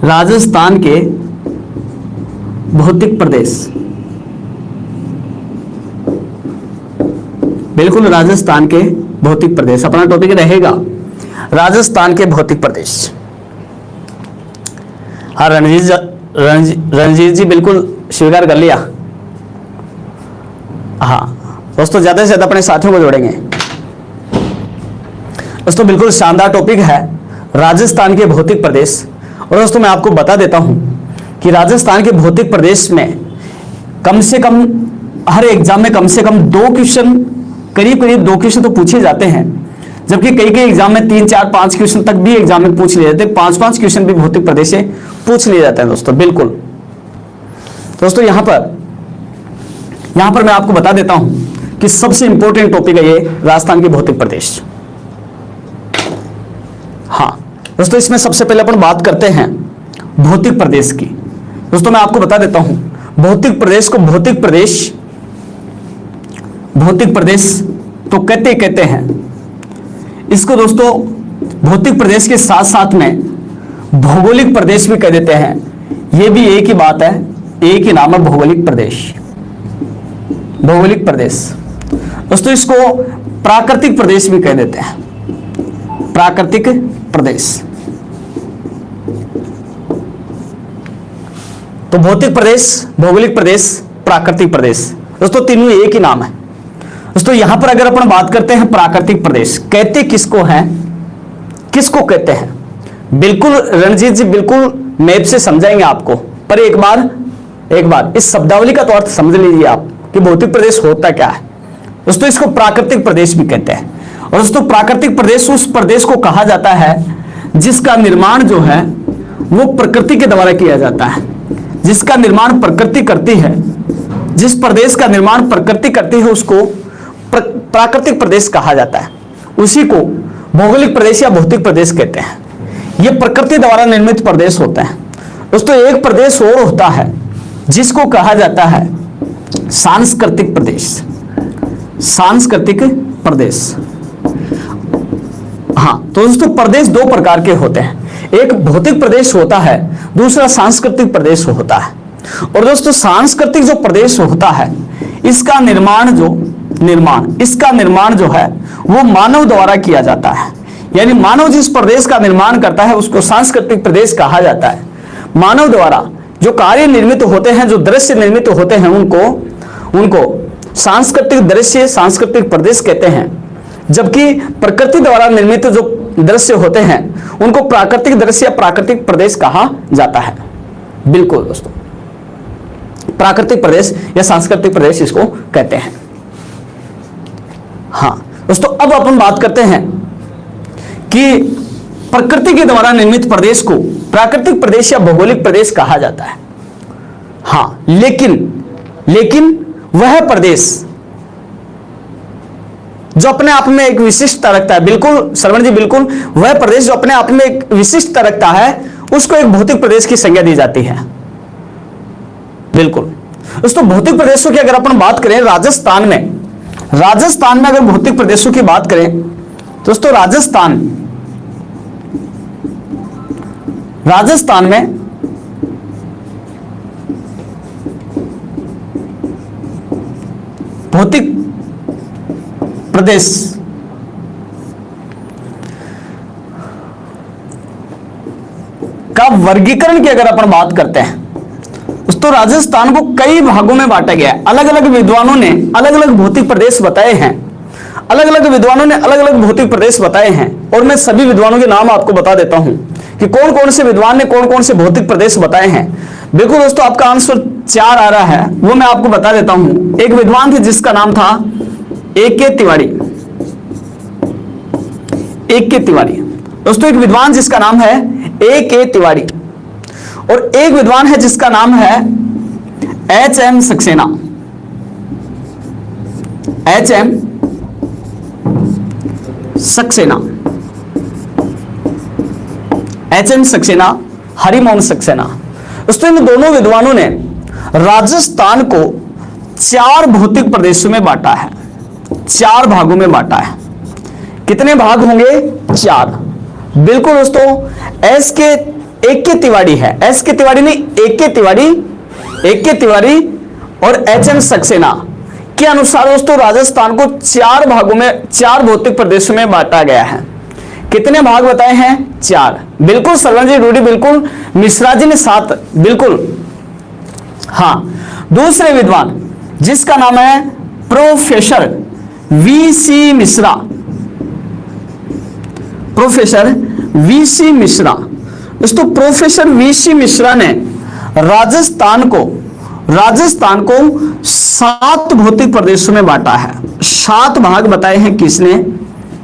राजस्थान के भौतिक प्रदेश, बिल्कुल राजस्थान के भौतिक प्रदेश अपना टॉपिक रहेगा, राजस्थान के भौतिक प्रदेश। हाँ रणजीत जी बिल्कुल स्वीकार कर लिया। हाँ दोस्तों, ज्यादा से ज्यादा अपने साथियों को जोड़ेंगे। दोस्तों बिल्कुल शानदार टॉपिक है राजस्थान के भौतिक प्रदेश। और दोस्तों मैं आपको बता देता हूं कि राजस्थान के भौतिक प्रदेश में कम से कम हर एग्जाम में कम से कम 2 क्वेश्चन, करीब 2 क्वेश्चन तो पूछे जाते हैं, जबकि कई एग्जाम में 3, 4, 5 क्वेश्चन तक भी एग्जाम में पूछ लिए जाते हैं। 5 क्वेश्चन भी भौतिक प्रदेश से पूछ लिए जाते हैं दोस्तों। बिल्कुल दोस्तों यहां पर मैं आपको बता देता हूं कि सबसे इंपॉर्टेंट टॉपिक है ये राजस्थान के भौतिक प्रदेश। हाँ दोस्तों, इसमें सबसे पहले अपन बात करते हैं भौतिक प्रदेश की। दोस्तों मैं आपको बता देता हूं भौतिक प्रदेश को भौतिक प्रदेश तो कहते हैं। इसको दोस्तों भौतिक प्रदेश के साथ साथ में भौगोलिक प्रदेश भी कह देते हैं। यह भी एक ही बात है, एक ही नाम है भौगोलिक प्रदेश। भौगोलिक प्रदेश दोस्तों इसको प्राकृतिक प्रदेश भी कह देते हैं, प्राकृतिक प्रदेश। तो भौतिक प्रदेश, भौगोलिक प्रदेश, प्राकृतिक प्रदेश, दोस्तों तीनों एक ही नाम है। दोस्तों यहां पर अगर अपन बात करते हैं प्राकृतिक प्रदेश, कहते किसको हैं, किसको कहते हैं, बिल्कुल रणजीत जी बिल्कुल मैप से समझाएंगे आपको, पर एक बार इस शब्दावली का तो अर्थ समझ लीजिए आप कि भौतिक प्रदेश होता क्या है। दोस्तों इसको प्राकृतिक प्रदेश भी कहते हैं। और दोस्तों प्राकृतिक प्रदेश उस प्रदेश को कहा जाता है जिसका निर्माण जो है वो प्रकृति के द्वारा किया जाता है, जिसका निर्माण प्रकृति करती है। जिस प्रदेश का निर्माण प्रकृति करती है उसको प्राकृतिक प्रदेश कहा जाता है, उसी को भौगोलिक प्रदेश या भौतिक प्रदेश कहते हैं। ये प्रकृति द्वारा निर्मित प्रदेश होते हैं। दोस्तों एक प्रदेश और होता है जिसको कहा जाता है सांस्कृतिक प्रदेश, सांस्कृतिक प्रदेश। हाँ तो दोस्तों प्रदेश 2 प्रकार के होते हैं, एक भौतिक प्रदेश होता है, दूसरा सांस्कृतिक प्रदेश होता है। और दोस्तों सांस्कृतिक जो प्रदेश होता है इसका निर्माण जो है वो मानव द्वारा किया जाता है, यानी मानव जिस प्रदेश का निर्माण करता है उसको सांस्कृतिक प्रदेश कहा जाता है। मानव द्वारा जो कार्य निर्मित होते हैं, जो दृश्य निर्मित होते हैं, उनको सांस्कृतिक दृश्य, सांस्कृतिक प्रदेश कहते हैं। जबकि प्रकृति द्वारा निर्मित जो दृश्य होते हैं उनको प्राकृतिक दृश्य या प्राकृतिक प्रदेश कहा जाता है। बिल्कुल दोस्तों, प्राकृतिक प्रदेश या सांस्कृतिक प्रदेश इसको कहते हैं। हाँ दोस्तों, अब अपन बात करते हैं कि प्रकृति के द्वारा निर्मित प्रदेश को प्राकृतिक प्रदेश या भौगोलिक प्रदेश कहा जाता है। हाँ लेकिन वह प्रदेश जो अपने आप में एक विशिष्टता रखता है, बिल्कुल श्रवण जी बिल्कुल, वह प्रदेश जो अपने आप में एक विशिष्टता रखता है उसको एक भौतिक प्रदेश की संज्ञा दी जाती है। बिल्कुल दोस्तों, भौतिक प्रदेशों की अगर अपन बात करें राजस्थान में अगर भौतिक प्रदेशों की बात करें दोस्तों, राजस्थान में भौतिक प्रदेश का वर्गीकरण की अगर अपन बात करते हैं तो राजस्थान को कई भागों में बांटा गया है। अलग अलग विद्वानों ने अलग अलग भौतिक प्रदेश बताए हैं, भौतिक प्रदेश बताए हैं। और मैं सभी विद्वानों के नाम आपको बता देता हूं कि कौन कौन से विद्वान ने कौन कौन से भौतिक प्रदेश बताए हैं। बिल्कुल दोस्तों, आपका आंसर 4 आ रहा है, वो मैं आपको बता देता हूं। एक विद्वान थे जिसका नाम था A.K. तिवारी। दोस्तों एक विद्वान जिसका नाम है A.K. तिवारी, और एक विद्वान है जिसका नाम है H.M. सक्सेना। हरिमोहन सक्सेना। दोस्तों इन दोनों विद्वानों ने राजस्थान को 4 भौतिक प्रदेशों में बांटा है, 4 भागों में बांटा है। कितने भाग होंगे? 4। बिल्कुल दोस्तों, एक के तिवारी है, एस के तिवारी नहीं, एक के तिवारी और एच एन सक्सेना के अनुसार दोस्तों राजस्थान को 4 भागों में, 4 भौतिक प्रदेशों में बांटा गया है। कितने भाग बताए हैं? 4। बिल्कुल सरवण जी, रूडी बिल्कुल, मिश्रा जी ने 7, बिल्कुल। हाँ, दूसरे विद्वान जिसका नाम है professor VC Mishra, professor VC Mishra. दोस्तों प्रोफेसर वीसी मिश्रा ने राजस्थान को 7 भौतिक प्रदेशों में बांटा है। 7 भाग बताए हैं किसने?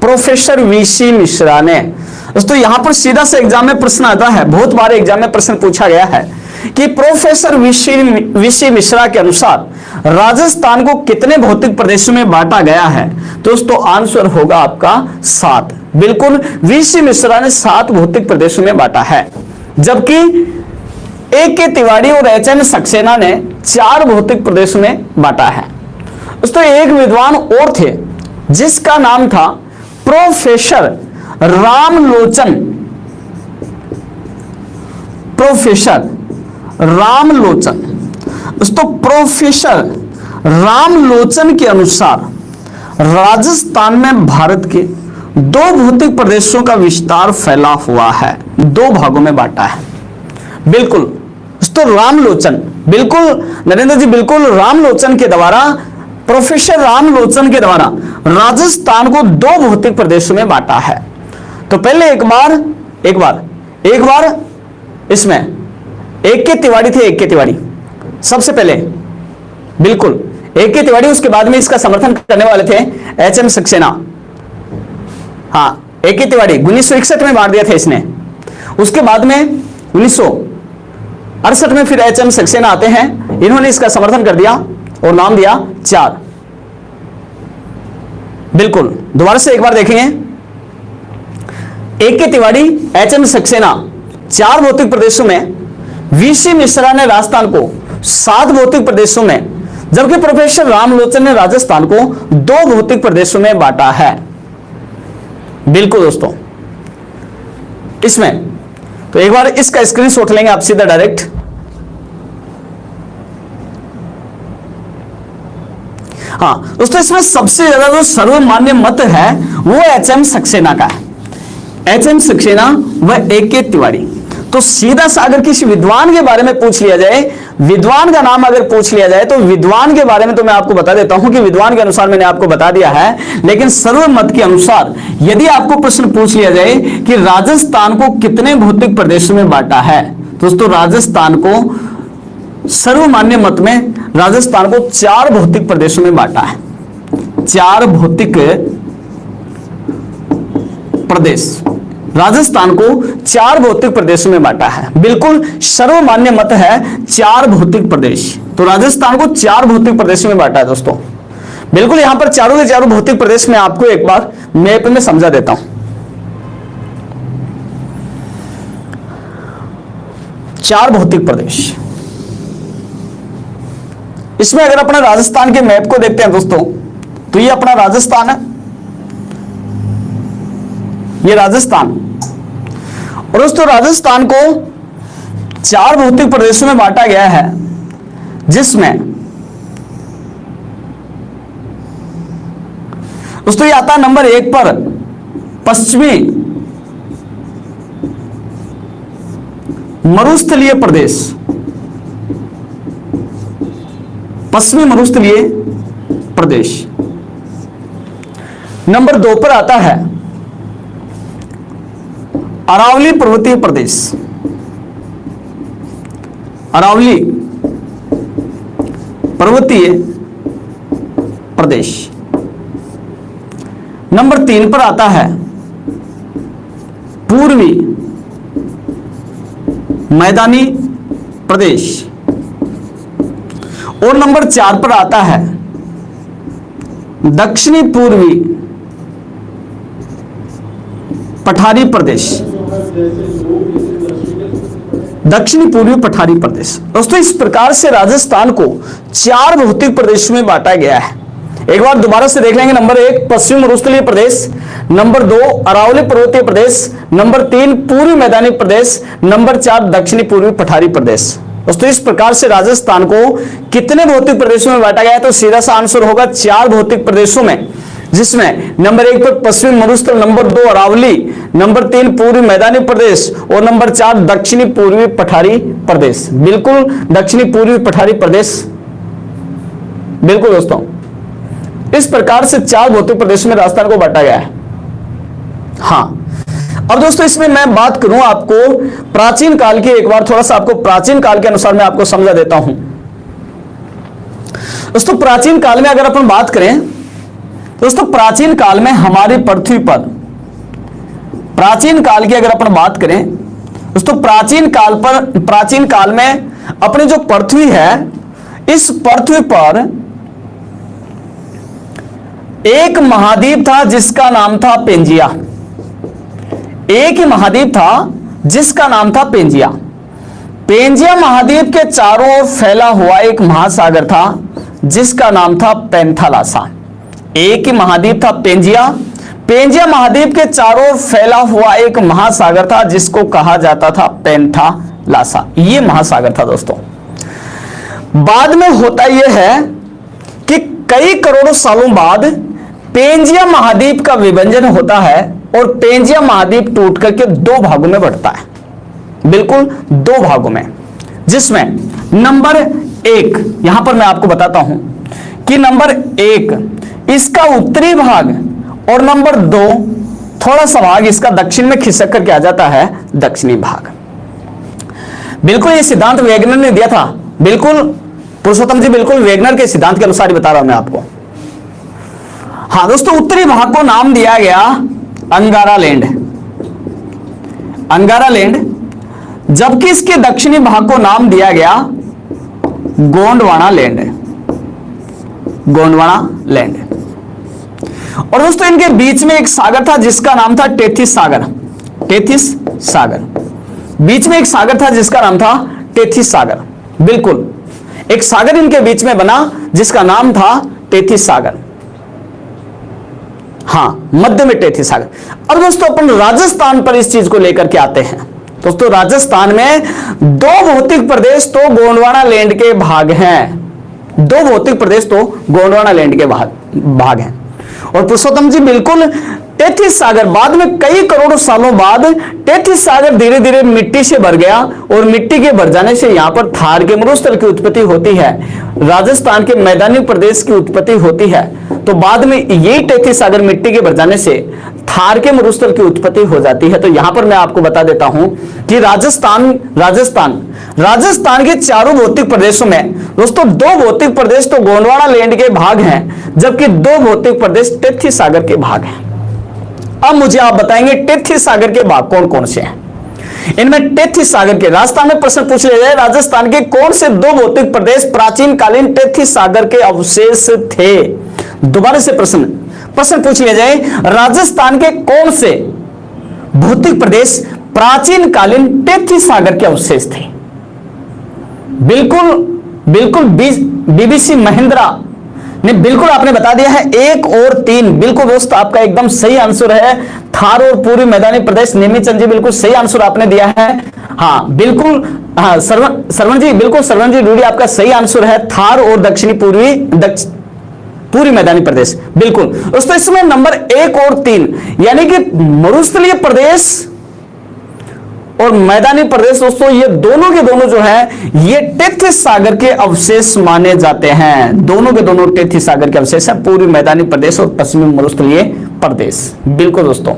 प्रोफेसर वीसी मिश्रा ने। दोस्तों यहां पर सीधा से एग्जाम में प्रश्न आता है, बहुत बार एग्जाम में प्रश्न पूछा गया है कि प्रोफेसर वीसी मिश्रा के अनुसार राजस्थान को कितने भौतिक प्रदेशों में बांटा गया है? दोस्तों आंसर होगा आपका 7। बिल्कुल, वीसी मिश्रा ने 7 भौतिक प्रदेशों में बांटा है, जबकि ए के तिवारी और एच एन सक्सेना ने 4 भौतिक प्रदेशों में बांटा है। दोस्तों एक विद्वान और थे जिसका नाम था प्रोफेसर रामलोचन, प्रोफेसर रामलोचन। दोस्तों प्रोफेसर रामलोचन के अनुसार राजस्थान में भारत के 2 भौतिक प्रदेशों का विस्तार फैला हुआ है, 2 भागों में बांटा है। बिल्कुल दोस्तों रामलोचन, बिल्कुल नरेंद्र जी, बिल्कुल रामलोचन के द्वारा, प्रोफेसर रामलोचन के द्वारा राजस्थान को 2 भौतिक प्रदेशों में बांटा है। तो पहले एक बार इसमें एक के तिवारी थे, एक के तिवारी सबसे पहले, बिल्कुल एक के तिवारी, उसके बाद में इसका समर्थन करने वाले थे एच एम सक्सेना। हाँ, एक के तिवारी 1961 में बांट दिया था इसने, उसके बाद में 1968 में फिर एच एम सक्सेना आते हैं, इन्होंने इसका समर्थन कर दिया और नाम दिया 4। बिल्कुल दोबारा से एक बार देखेंगे, एक के तिवारी, एच एम सक्सेना 4 भौतिक प्रदेशों में, वीसी मिश्रा ने राजस्थान को 7 भौतिक प्रदेशों में, जबकि प्रोफेसर रामलोचन ने राजस्थान को 2 भौतिक प्रदेशों में बांटा है। बिल्कुल दोस्तों, इसमें तो एक बार इसका स्क्रीनशॉट लेंगे आप सीधा डायरेक्ट। हाँ दोस्तों, इसमें सबसे ज्यादा जो सर्वमान्य मत है वो एच एम सक्सेना का है, एच एम सक्सेना व एक के तिवारी। तो सीधा सा अगर किसी विद्वान के बारे में पूछ लिया जाए, विद्वान का नाम अगर पूछ लिया जाए, तो विद्वान के बारे में तो मैं आपको बता देता हूं कि विद्वान के अनुसार मैंने आपको बता दिया है, लेकिन सर्वमत के अनुसार यदि आपको प्रश्न पूछ लिया जाए कि राजस्थान को कितने भौतिक प्रदेशों में बांटा है, दोस्तों राजस्थान को सर्वमान्य मत में राजस्थान को 4 भौतिक प्रदेशों में बांटा है, 4 भौतिक प्रदेश, राजस्थान को 4 भौतिक प्रदेशों में बांटा है। बिल्कुल सर्वमान्य मत है 4 भौतिक प्रदेश, तो राजस्थान को 4 भौतिक प्रदेशों में बांटा है दोस्तों। बिल्कुल यहां पर चारों के चारों भौतिक प्रदेश में आपको एक बार मैप में समझा देता हूं। 4 भौतिक प्रदेश, इसमें अगर अपना राजस्थान के मैप को देखते हैं दोस्तों, तो ये अपना राजस्थान है, ये राजस्थान, और दोस्तों राजस्थान को 4 भौतिक प्रदेशों में बांटा गया है, जिसमें दोस्तों ये आता है नंबर 1 पर पश्चिमी मरुस्थलीय प्रदेश, पश्चिमी मरुस्थलीय प्रदेश। नंबर 2 पर आता है अरावली पर्वतीय प्रदेश, अरावली पर्वतीय प्रदेश। नंबर 3 पर आता है पूर्वी मैदानी प्रदेश, और नंबर 4 पर आता है दक्षिणी पूर्वी पठारी प्रदेश, दक्षिणी पूर्वी पठारी प्रदेश। दोस्तों इस प्रकार से राजस्थान को 4 भौतिक प्रदेशों में बांटा गया है। एक बार दोबारा से देख लेंगे, नंबर 1 पश्चिमी मरुस्थलीय प्रदेश, नंबर 2 अरावली पर्वतीय प्रदेश, नंबर 3 पूर्वी मैदानी प्रदेश, नंबर 4 दक्षिणी पूर्वी पठारी प्रदेश। दोस्तों इस प्रकार से राजस्थान को कितने भौतिक प्रदेशों में बांटा गया है? तो सीधा सा आंसर होगा 4 भौतिक प्रदेशों में, जिसमें नंबर 1 पर पश्चिमी मरुस्थल, नंबर 2 अरावली, नंबर 3 पूर्वी मैदानी प्रदेश और नंबर 4 दक्षिणी पूर्वी पठारी प्रदेश। बिल्कुल दक्षिणी पूर्वी पठारी प्रदेश, बिल्कुल दोस्तों इस प्रकार से 4 भौतिक प्रदेशों में राजस्थान को बांटा गया है। हाँ, अब दोस्तों इसमें मैं बात करूं आपको प्राचीन काल की, एक बार थोड़ा सा आपको प्राचीन काल के अनुसार मैं आपको समझा देता हूं। दोस्तों प्राचीन काल में अगर अपन बात करें, दोस्तों प्राचीन काल में हमारी पृथ्वी पर, प्राचीन काल की अगर अपन बात करें दोस्तों, प्राचीन काल में अपनी जो पृथ्वी है, इस पृथ्वी पर एक महाद्वीप था जिसका नाम था पेंजिया। एक ही महाद्वीप था जिसका नाम था पेंजिया। पेंजिया महाद्वीप के चारों ओर फैला हुआ एक महासागर था जिसका नाम था पैंथालासा। एक ही महाद्वीप था पेंजिया। पेंजिया महाद्वीप के चारों ओर फैला हुआ एक महासागर था जिसको कहा जाता था पैंथालासा। यह महासागर था दोस्तों। बाद में होता यह है कि कई करोड़ों सालों बाद पेंजिया महाद्वीप का विभाजन होता है और पेंजिया महाद्वीप टूट करके 2 भागों में बढ़ता है। बिल्कुल 2 भागों में, जिसमें नंबर 1 यहां पर मैं आपको बताता हूं कि नंबर 1 इसका उत्तरी भाग और नंबर 2 थोड़ा सा भाग इसका दक्षिण में खिसक करके आ जाता है दक्षिणी भाग। बिल्कुल ये सिद्धांत वेगनर ने दिया था। बिल्कुल पुरुषोत्तम जी, बिल्कुल वेगनर के सिद्धांत के अनुसार ही बता रहा हूं मैं आपको। हाँ दोस्तों, उत्तरी भाग को नाम दिया गया अंगारा लैंड, अंगारा लैंड, जबकि इसके दक्षिणी भाग को नाम दिया गया गोंडवाना लैंड, गोंडवाना लैंड। और दोस्तों इनके बीच में एक सागर था जिसका नाम था टेथिस सागर। टेथिस सागर, बीच में एक सागर था जिसका नाम था टेथिस सागर। बिल्कुल एक सागर इनके बीच में बना जिसका नाम था टेथिस सागर। हाँ, मध्य में टेथिस सागर। अब दोस्तों अपन राजस्थान पर इस चीज को लेकर के आते हैं। दोस्तों राजस्थान में 2 भौतिक प्रदेश तो गोंडवाना लैंड के भाग हैं। 2 भौतिक प्रदेश तो गोंडवाना लैंड के भाग हैं। और पुरुषोत्तम जी बिल्कुल टेथिस सागर बाद में कई करोड़ों सालों बाद टेथिस सागर धीरे धीरे मिट्टी से भर गया और मिट्टी के भर जाने से यहां पर थार के मरुस्थल की उत्पत्ति होती है, राजस्थान के मैदानी प्रदेश की उत्पत्ति होती है। तो बाद में यही टेथिस सागर मिट्टी के भर जाने से थार के मरुस्थल की उत्पत्ति हो जाती है। तो यहां पर मैं आपको बता देता हूं कि राजस्थान के चारों भौतिक प्रदेशों में दोस्तों 2 भौतिक प्रदेश तो गोंडवाना लैंड के भाग हैं, जबकि 2 भौतिक प्रदेश टेथिस सागर के भाग हैं। अब मुझे आप बताएंगे टेथिस सागर के भाग कौन कौन से हैं। इनमें टेथिस सागर के, राजस्थान में प्रश्न पूछ लिया जाए, राजस्थान के कौन से 2 भौतिक प्रदेश प्राचीन कालीन टेथिस सागर के अवशेष थे। दोबारा से प्रश्न पूछ लिया जाए, राजस्थान के कौन से भौतिक प्रदेश प्राचीन कालीन टेथिस सागर के अवशेष थे। बिल्कुल बीबीसी महेंद्रा ने बिल्कुल आपने बता दिया है 1 और 3। बिल्कुल दोस्त आपका एकदम सही आंसर है थार और पूर्वी मैदानी प्रदेश। नेमीचंद जी बिल्कुल सही आंसर आपने दिया है। हाँ बिल्कुल, हाँ सरवण जी, बिल्कुल सरवण जी रूडी आपका सही आंसर है थार और दक्षिणी पूर्वी मैदानी प्रदेश। बिल्कुल दोस्तों इसमें नंबर 1 और 3 यानी कि मरुस्थलीय प्रदेश और मैदानी प्रदेश दोस्तों ये दोनों के दोनों जो है ये टेथिस सागर के अवशेष माने जाते हैं। दोनों के दोनों टेथिस सागर के अवशेष है, पूर्वी मैदानी प्रदेश और पश्चिमी मरुस्थलीय प्रदेश। बिल्कुल दोस्तों,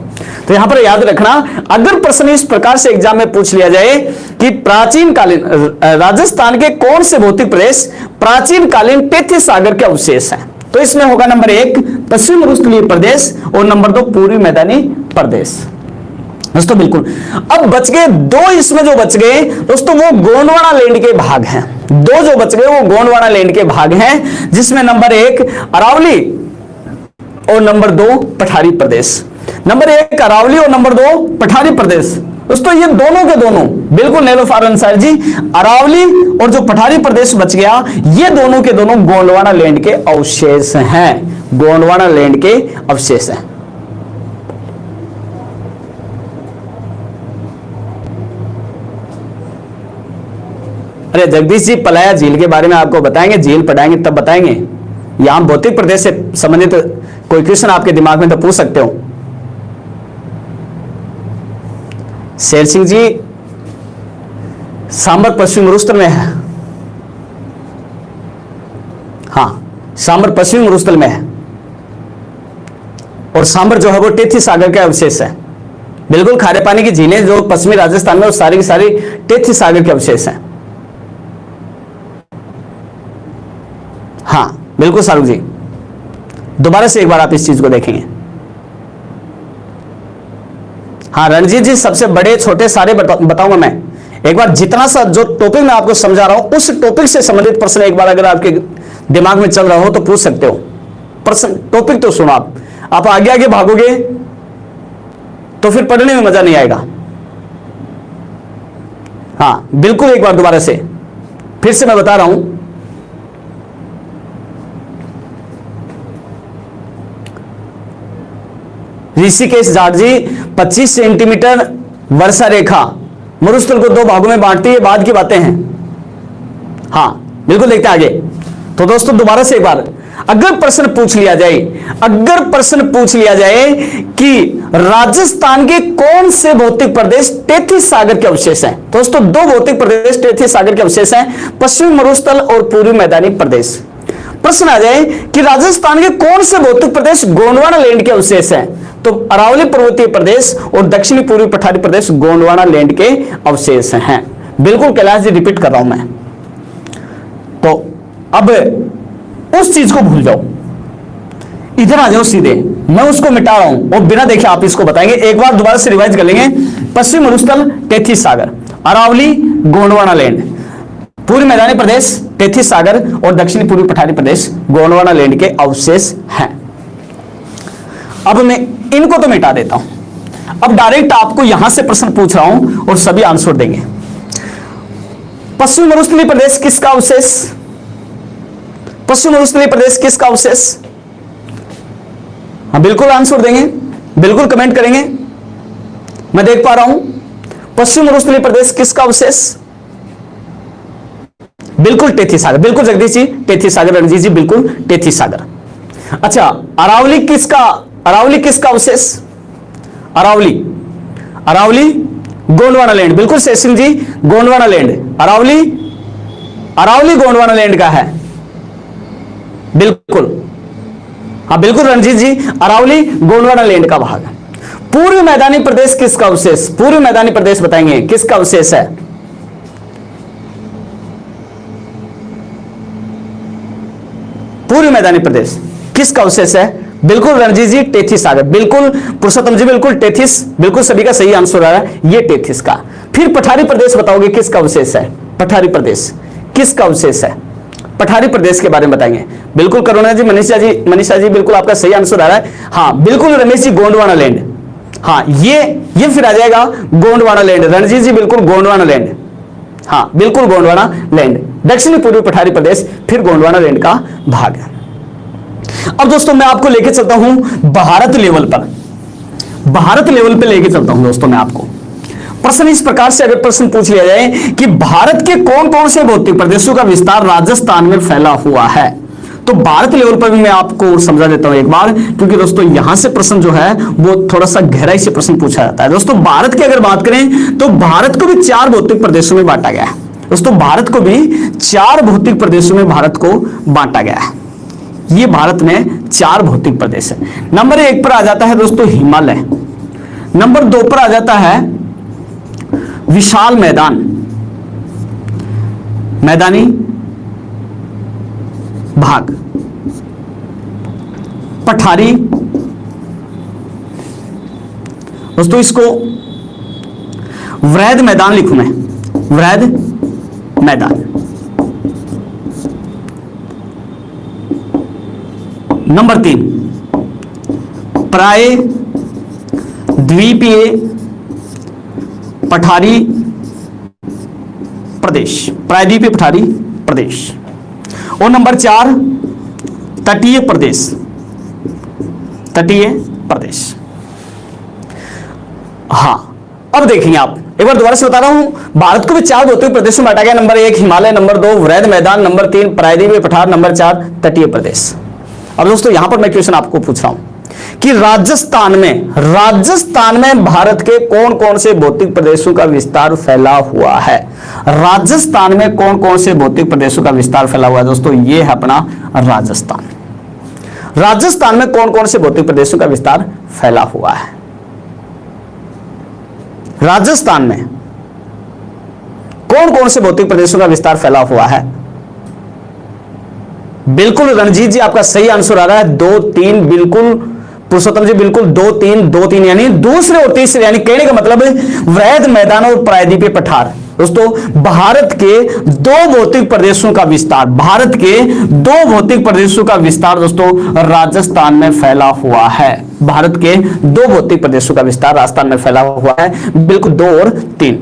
तो यहां पर याद रखना, अगर प्रश्न इस प्रकार से एग्जाम में पूछ लिया जाए कि प्राचीन कालीन राजस्थान के कौन से भौतिक प्रदेश प्राचीन कालीन टेथिस सागर के अवशेष हैं, तो इसमें होगा नंबर 1 पश्चिमी मरुस्थलीय प्रदेश और नंबर 2 पूर्वी मैदानी प्रदेश। दोस्तों बिल्कुल, अब बच गए 2, इसमें जो बच गए दोस्तों वो गोंडवाना लैंड के भाग हैं। 2 जो बच गए वो गोंडवाना लैंड के भाग हैं, जिसमें नंबर 1 अरावली और नंबर 2 पठारी प्रदेश। नंबर 1 अरावली और नंबर 2 पठारी प्रदेश। दोस्तों ये दोनों के दोनों बिल्कुल नेलोफार अंसारी जी, अरावली और जो पठारी प्रदेश बच गया ये दोनों के दोनों गोंडवाना लैंड के अवशेष हैं। गोंडवाना लैंड के अवशेष हैं। अरे जगदीश जी, पलाया झील के बारे में आपको बताएंगे, झील पढ़ाएंगे तब बताएंगे। यहां भौतिक प्रदेश से संबंधित कोई क्वेश्चन आपके दिमाग में तो पूछ सकते हो। शेर सिंह जी, सांबर पश्चिम मरुस्थल में है। हाँ, सांबर पश्चिमी मरुस्थल में है और सांबर जो है वो टेथी सागर का अवशेष है। बिल्कुल, खारे पानी की झीलें जो पश्चिमी राजस्थान में, वो सारी की सारी टेथी सागर के अवशेष हैं। हाँ बिल्कुल शाहरुख जी, दोबारा से एक बार आप इस चीज को देखेंगे। हाँ रणजीत जी, सबसे बड़े छोटे सारे बताऊंगा मैं। एक बार जितना सा जो टॉपिक मैं आपको समझा रहा हूं, उस टॉपिक से संबंधित प्रश्न एक बार अगर आपके दिमाग में चल रहा हो तो पूछ सकते हो। प्रश्न टॉपिक तो सुनो आप आगे आगे भागोगे तो फिर पढ़ने में मजा नहीं आएगा। हाँ बिल्कुल, एक बार दोबारा से फिर से मैं बता रहा हूं। ऋषिकेश जाट जी, 25 सेंटीमीटर वर्षा रेखा मरुस्थल को 2 भागों में बांटती है, बाद की बातें हैं। हाँ बिल्कुल, देखते हैं आगे। तो दोस्तों दोबारा से एक बार, अगर प्रश्न पूछ लिया जाए कि राजस्थान के कौन से भौतिक प्रदेश टेथी सागर के अवशेष हैं, दोस्तों 2 भौतिक प्रदेश टेथी सागर के अवशेष हैं, पश्चिमी मरुस्थल और पूर्वी मैदानी प्रदेश। प्रश्न आ जाए कि राजस्थान के कौन से भौतिक प्रदेश गोंडवाना लैंड के अवशेष हैं, तो अरावली पर्वतीय प्रदेश और दक्षिणी पूर्वी पठारी प्रदेश गोंडवाना लैंड के अवशेष हैं। बिल्कुल कैलाश जी, रिपीट कर रहा हूं मैं। तो अब उस चीज को भूल जाओ, इधर आ जाओ सीधे, मैं उसको मिटा रहा हूं और बिना देखे आप इसको बताएंगे। एक बार दोबारा से रिवाइज कर लेंगे। पश्चिमी मरुस्थल टेथी सागर, अरावली गोंडवाना लैंड, पूर्वी मैदानी प्रदेश टेथी सागर और दक्षिणी पूर्वी पठारी प्रदेश गोंडवाना लैंड के अवशेष हैं। अब मैं इनको तो मिटा देता हूं। अब डायरेक्ट आपको यहां से प्रश्न पूछ रहा हूं और सभी आंसर देंगे। पश्चिमी मरुस्थलीय प्रदेश किसका अवशेष? पश्चिमी मरुस्थलीय प्रदेश किसका अवशेष? हाँ बिल्कुल आंसर देंगे, बिल्कुल कमेंट करेंगे। मैं देख पा रहा हूं पश्चिमी मरुस्थलीय प्रदेश किसका अवशेष? बिल्कुल टेथी सागर, बिल्कुल जगदीश जी टेथी सागर, रणजीत जी बिल्कुल टेथी सागर। अच्छा, अरावली किसका अवशेष? अरावली गोंडवाना लैंड, बिल्कुल शेर सिंह जी गोंडवाना लैंड, अरावली गोंडवाना लैंड का है। बिल्कुल, हाँ बिल्कुल रणजीत जी, अरावली गोंडवाना लैंड का भाग। पूर्वी मैदानी प्रदेश किसका अवशेष? पूर्वी मैदानी प्रदेश बताएंगे किसका अवशेष है? पूर्वी मैदानी प्रदेश किसका अवशेष है? बिल्कुल रणजीत जी टेथी सागर, बिल्कुल पुरुषोत्तम जी बिल्कुल टेथिस, बिल्कुल सभी का सही आंसर आ रहा है ये टेथिस का। फिर पठारी प्रदेश बताओगे किसका अवशेष है? पठारी प्रदेश किसका अवशेष है? पठारी प्रदेश के बारे में बताएंगे। बिल्कुल करुणा जी, मनीषा जी बिल्कुल आपका सही आंसर आ रहा है। हाँ बिल्कुल रमेश जी गोंडवाना लैंड, हाँ ये फिर आ जाएगा गोंडवाना लैंड। रणजीत जी बिल्कुल गोंडवाना लैंड, हाँ बिल्कुल गोंडवाना लैंड, दक्षिणी पूर्वी पठारी प्रदेश फिर गोंडवाना लैंड का भाग है। अब दोस्तों मैं आपको लेके चलता हूं भारत लेवल पर, लेके चलता हूं दोस्तों मैं आपको। प्रश्न इस प्रकार से अगर प्रश्न पूछ लिया जाए कि भारत के कौन कौन से भौतिक प्रदेशों का विस्तार राजस्थान में फैला हुआ है, तो भारत लेवल पर भी मैं आपको समझा देता हूं एक बार, क्योंकि दोस्तों यहां से प्रश्न जो है वो थोड़ा सा गहराई से प्रश्न पूछा जाता है। दोस्तों भारत की अगर बात करें तो भारत को भी 4 भौतिक प्रदेशों में बांटा गया है। दोस्तों भारत को भी 4 भौतिक प्रदेशों में भारत को बांटा गया है। ये भारत में 4 भौतिक प्रदेश है। नंबर 1 पर आ जाता है दोस्तों हिमालय, नंबर 2 पर आ जाता है विशाल मैदानी भाग, पठारी, दोस्तों इसको वृहद मैदान लिखूं मैं, वृहद मैदान। नंबर 3 प्राय द्वीपीय पठारी प्रदेश, प्रायद्वीपीय पठारी प्रदेश। और नंबर 4 तटीय प्रदेश, तटीय प्रदेश। हाँ अब देखेंगे आप एक बार दोबारा से बता रहा हूं, भारत को भी 4 भौतिक प्रदेशों में बांटा गया। नंबर 1 हिमालय, नंबर 2 वृहद मैदान, नंबर 3 प्रायद्वीपीय पठार, नंबर 4 तटीय प्रदेश। अब दोस्तों यहां पर मैं क्वेश्चन आपको पूछ रहा हूं कि राजस्थान में भारत के कौन कौन से भौतिक प्रदेशों का विस्तार फैला हुआ है? राजस्थान में कौन कौन से भौतिक प्रदेशों का विस्तार फैला हुआ है दोस्तों? ये है अपना राजस्थान। राजस्थान में कौन कौन से भौतिक प्रदेशों का विस्तार फैला हुआ है? राजस्थान में कौन कौन से भौतिक प्रदेशों का विस्तार फैला हुआ है? बिल्कुल रणजीत जी आपका सही आंसर आ रहा है 2, 3। बिल्कुल पुरुषोत्तम जी बिल्कुल 2, 3 यानी दूसरे और तीसरे, यानी कहने का मतलब वृहद मैदान और प्रायद्वीपीय पठार। दोस्तों भारत के 2 भौतिक प्रदेशों का विस्तार, भारत के 2 भौतिक प्रदेशों का विस्तार दोस्तों राजस्थान में फैला हुआ है। भारत के 2 भौतिक प्रदेशों का विस्तार राजस्थान में फैला हुआ है। बिल्कुल 2 और 3,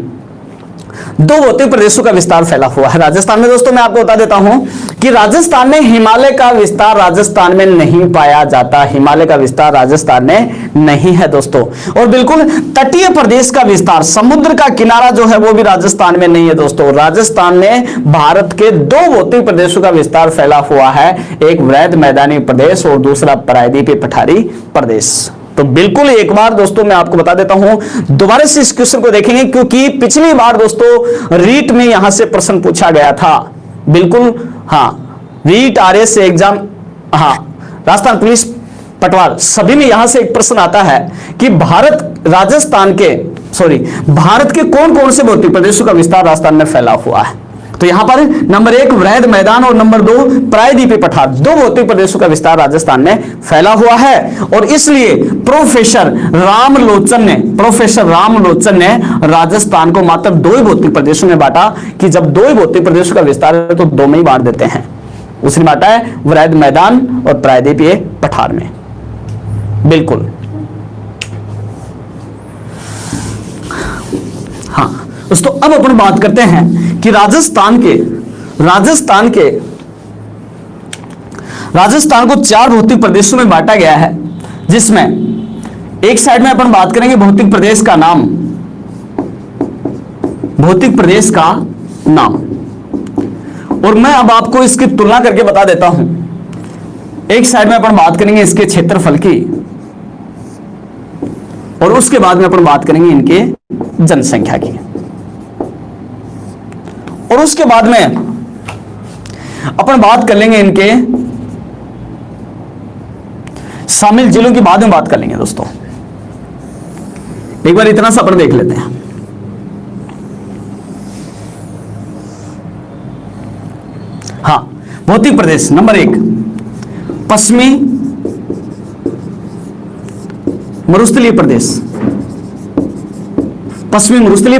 2 भौतिक प्रदेशों का विस्तार फैला हुआ है राजस्थान में। दोस्तों मैं आपको बता देता हूं कि राजस्थान में हिमालय का विस्तार राजस्थान में नहीं पाया जाता। हिमालय का विस्तार राजस्थान में नहीं है दोस्तों। और बिल्कुल तटीय प्रदेश का विस्तार, समुद्र का किनारा जो है वो भी राजस्थान में नहीं है दोस्तों। राजस्थान में भारत के 2 भौतिक प्रदेशों का विस्तार फैला हुआ है, एक वृहद मैदानी प्रदेश और दूसरा प्रायद्वीपीय पठारी प्रदेश। तो बिल्कुल एक बार दोस्तों मैं आपको बता देता हूं, दोबारा से इस क्वेश्चन को देखेंगे क्योंकि पिछली बार दोस्तों रीट में यहां से प्रश्न पूछा गया था। बिल्कुल हाँ, रीट, आरएस एग्जाम, हाँ राजस्थान पुलिस, पटवार, सभी में यहां से एक प्रश्न आता है कि भारत के कौन कौन से भौतिक प्रदेशों का विस्तार राजस्थान में फैला हुआ है? तो यहां पर नंबर 1 वृहद मैदान और नंबर 2 प्रायद्वीपीय पठार, 2 भौतिक प्रदेशों का विस्तार राजस्थान में फैला हुआ है। और इसलिए प्रोफेसर रामलोचन ने राजस्थान को मात्र 2 ही भौतिक प्रदेशों में बांटा कि जब 2 ही भौतिक प्रदेशों का विस्तार है तो 2 में ही बांट देते हैं। उसने बांटा है वृहद मैदान और प्रायद्वीपीय पठार में। बिल्कुल हाँ दोस्तों, अब अपन बात करते हैं कि राजस्थान को 4 भौतिक प्रदेशों में बांटा गया है, जिसमें एक साइड में अपन बात करेंगे भौतिक प्रदेश का नाम, और मैं अब आपको इसकी तुलना करके बता देता हूं। एक साइड में अपन बात करेंगे इसके क्षेत्रफल की और उसके बाद में अपन बात करेंगे इनके जनसंख्या की, और उसके बाद में अपन बात कर लेंगे इनके शामिल जिलों की बाद में बात कर लेंगे दोस्तों। एक बार इतना सा अपन देख लेते हैं। हाँ, भौतिक प्रदेश नंबर 1 पश्चिमी मरुस्थलीय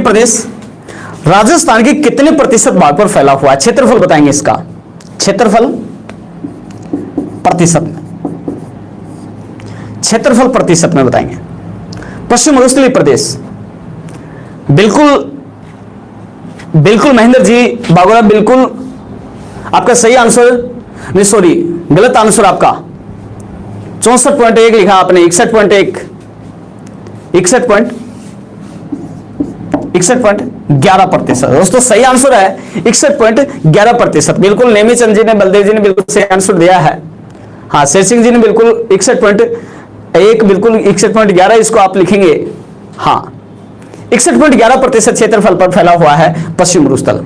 प्रदेश राजस्थान के कितने प्रतिशत भाग पर फैला हुआ है? क्षेत्रफल बताएंगे इसका, क्षेत्रफल प्रतिशत में बताएंगे। पश्चिम मरुस्थलीय प्रदेश, बिल्कुल महेंद्र जी बागोरा, बिल्कुल आपका सही आंसर, नहीं सॉरी गलत आंसर आपका। 64.1 लिखा आपने, 61.11%। दोस्तों सही आंसर है 61.11%। बिल्कुल नेमी चंद जी ने, बलदेव जी ने बिल्कुल सही आंसर दिया है। हाँ, शेर सिंह जी ने बिल्कुल 61.1, बिल्कुल 61.11 इसको आप लिखेंगे। हाँ, 61.11% क्षेत्रफल पर फैला हुआ है पश्चिम मरुस्थल।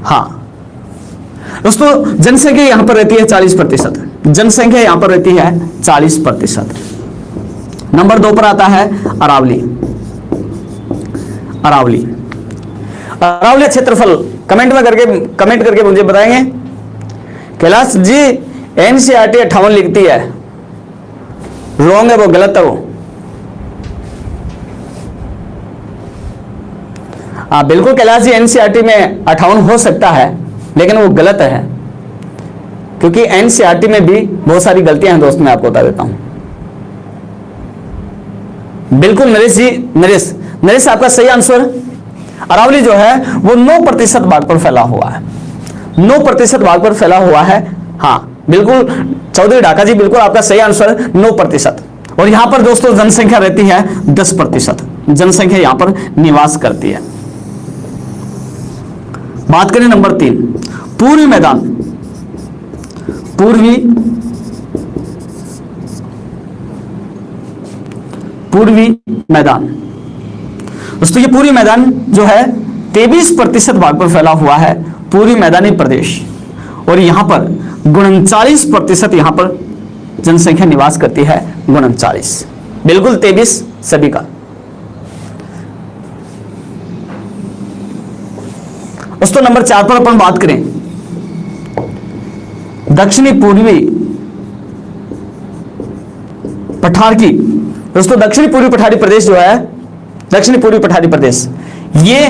हाँ दोस्तों, जनसंख्या यहां पर रहती है 40%। जनसंख्या यहां पर रहती है 40%। नंबर 2 पर आता है अरावली क्षेत्रफल। कमेंट करके मुझे बताएंगे। कैलाश जी एनसीईआरटी 58 लिखती है, रॉन्ग है वो, गलत है वो। बिल्कुल कैलाश जी, एनसीईआरटी में 58 हो सकता है लेकिन वो गलत है, क्योंकि एनसीईआरटी में भी बहुत सारी गलतियां हैं दोस्त, मैं आपको बता देता हूं। बिल्कुल नरेश जी, नरेश आपका सही आंसर। अरावली जो है वो 9% भाग पर फैला हुआ है, 9% भाग पर फैला हुआ है। हाँ बिल्कुल, चौधरी ढाका जी बिल्कुल आपका सही आंसर 9%। और यहां पर दोस्तों जनसंख्या रहती है 10% जनसंख्या यहां पर निवास करती है। बात करें नंबर 3, पूर्वी मैदान। पूर्वी मैदान दोस्तों, ये पूर्वी मैदान जो है 23% भाग पर फैला हुआ है, पूर्वी मैदानी प्रदेश। और यहां पर 39% यहां पर जनसंख्या निवास करती है, 39, बिल्कुल 23 सभी का। दोस्तों नंबर 4 पर अपन बात करें दक्षिणी पूर्वी पठार की। दोस्तों दक्षिणी पूर्वी पठारी प्रदेश जो है, दक्षिणी पूर्वी पठारी प्रदेश, ये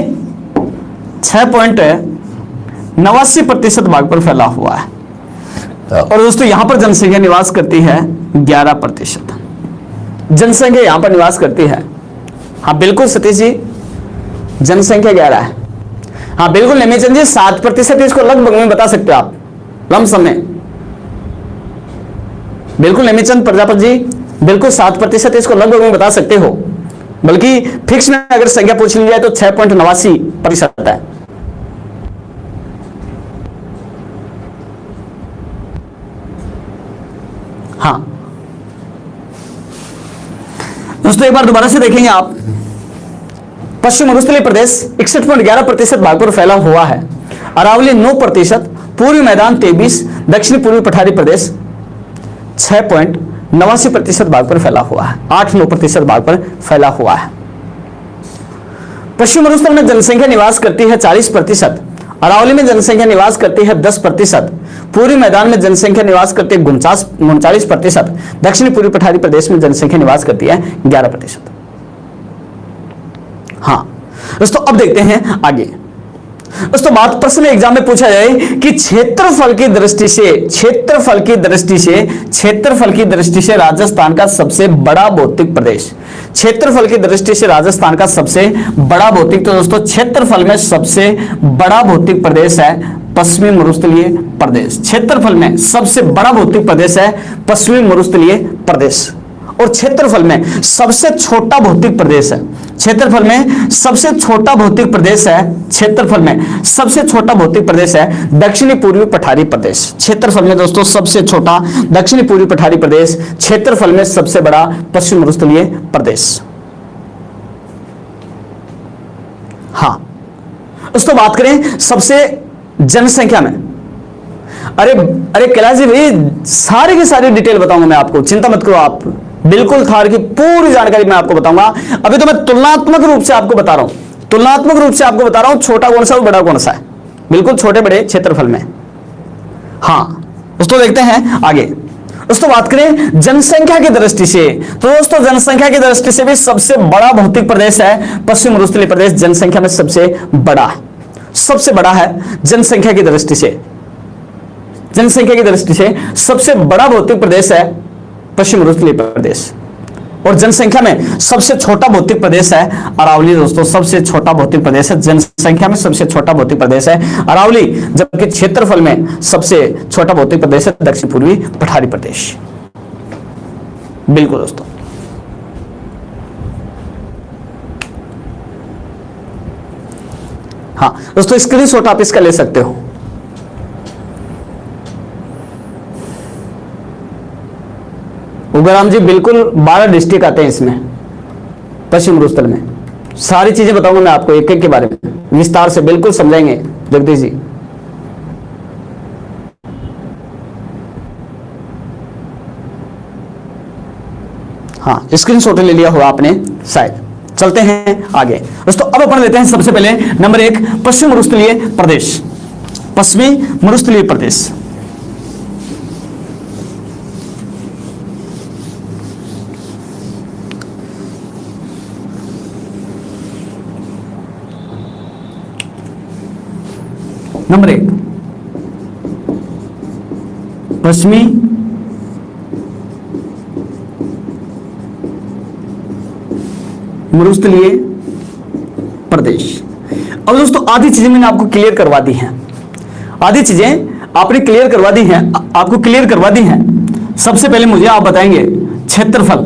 6.89% भाग पर फैला हुआ है। और दोस्तों यहां पर जनसंख्या निवास करती है 11%। जनसंख्या यहां पर निवास करती है, हाँ बिल्कुल सतीश जी, जनसंख्या 11 है। हाँ बिल्कुल नेमीचंद जी, 7% इसको लगभग में बता सकते हो आप, लमसम में। बिल्कुल नेमीचंद प्रजापति जी, बिल्कुल 7% इसको लगभग में बता सकते हो, बल्कि फिक्स में अगर संख्या पूछ ली जाए तो 6.89% है। हाँ दोस्तों एक बार दोबारा से देखेंगे आप, पश्चिम मरुस्थलीय प्रदेश 61.11% भाग पर फैला हुआ है, अरावली 9%, पूर्वी मैदान 23, दक्षिणी पूर्वी पठारी प्रदेश 6.89% भाग पर फैला हुआ है, 8-9% भाग पर फैला हुआ है। पश्चिम मरुस्थल में जनसंख्या निवास करती है 40%, अरावली में जनसंख्या निवास करती है 10%, पूर्वी मैदान में जनसंख्या निवास करती है 39%, दक्षिणी पूर्वी पठारी प्रदेश में जनसंख्या निवास करती है 11%। हाँ दोस्तों अब देखते हैं आगे। दोस्तों बात प्रश्न में एग्जाम में पूछा जाए कि क्षेत्रफल की दृष्टि से राजस्थान का सबसे बड़ा भौतिक प्रदेश, क्षेत्रफल की दृष्टि से राजस्थान का सबसे बड़ा भौतिक, तो दोस्तों क्षेत्रफल में सबसे बड़ा भौतिक प्रदेश है पश्चिमी मरुस्थलीय प्रदेश। क्षेत्रफल में सबसे बड़ा भौतिक प्रदेश है पश्चिमी मरुस्थलीय प्रदेश। और क्षेत्रफल में सबसे छोटा भौतिक प्रदेश है, क्षेत्रफल में सबसे छोटा भौतिक प्रदेश है, क्षेत्रफल में सबसे छोटा भौतिक प्रदेश है दक्षिणी पूर्वी पठारी प्रदेश। क्षेत्रफल में दोस्तों सबसे छोटा दक्षिणी पूर्वी पठारी प्रदेश, क्षेत्रफल में सबसे बड़ा पश्चिम मरुस्थलीय प्रदेश। हाँ दोस्तों बात करें सबसे जनसंख्या में, अरे कैलाश जी भाई सारी की सारी डिटेल बताऊंगा मैं आपको, चिंता मत करो आप, बिल्कुल थार की पूरी जानकारी मैं आपको बताऊंगा। अभी तो मैं तुलनात्मक रूप से आपको बता रहा हूं, तुलनात्मक रूप से आपको बता रहा हूं छोटा कौन सा और बड़ा कौन सा है, बिल्कुल छोटे बड़े क्षेत्रफल में। हाँ दोस्तों देखते हैं आगे। दोस्तों बात करें जनसंख्या की दृष्टि से, तो दोस्तों जनसंख्या की दृष्टि से भी सबसे बड़ा भौतिक प्रदेश है पश्चिम मरुस्थलीय प्रदेश, जनसंख्या में सबसे बड़ा है जनसंख्या की दृष्टि से, जनसंख्या की दृष्टि से सबसे बड़ा भौतिक प्रदेश है पश्चिम मरुस्थलीय प्रदेश। और जनसंख्या में सबसे छोटा भौतिक प्रदेश है अरावली। दोस्तों सबसे छोटा भौतिक प्रदेश है, जनसंख्या में सबसे छोटा भौतिक प्रदेश है अरावली, जबकि क्षेत्रफल में सबसे छोटा भौतिक प्रदेश है दक्षिण पूर्वी पठारी प्रदेश। बिल्कुल दोस्तों। हाँ दोस्तों स्क्रीनशॉट आप इसका ले सकते हो। उग्रराम जी बिल्कुल 12 डिस्ट्रिक्ट आते हैं इसमें, पश्चिम मरुस्थल में। सारी चीजें बताऊंगा मैं आपको एक एक के बारे में विस्तार से, बिल्कुल समझाएंगे जगदीश जी। हाँ स्क्रीनशॉट ले लिया होगा आपने शायद। चलते हैं आगे दोस्तों। अब अपन लेते हैं सबसे पहले नंबर 1 पश्चिम मरुस्थलीय प्रदेश, पश्चिमी मरुस्थलीय प्रदेश। नंबर 1 पश्चिमी मरुस्थलीय प्रदेश। अब दोस्तों आधी चीजें मैंने आपको क्लियर करवा दी हैं, आधी चीजें आपने क्लियर करवा दी हैं, आपको क्लियर करवा दी हैं। सबसे पहले मुझे आप बताएंगे क्षेत्रफल,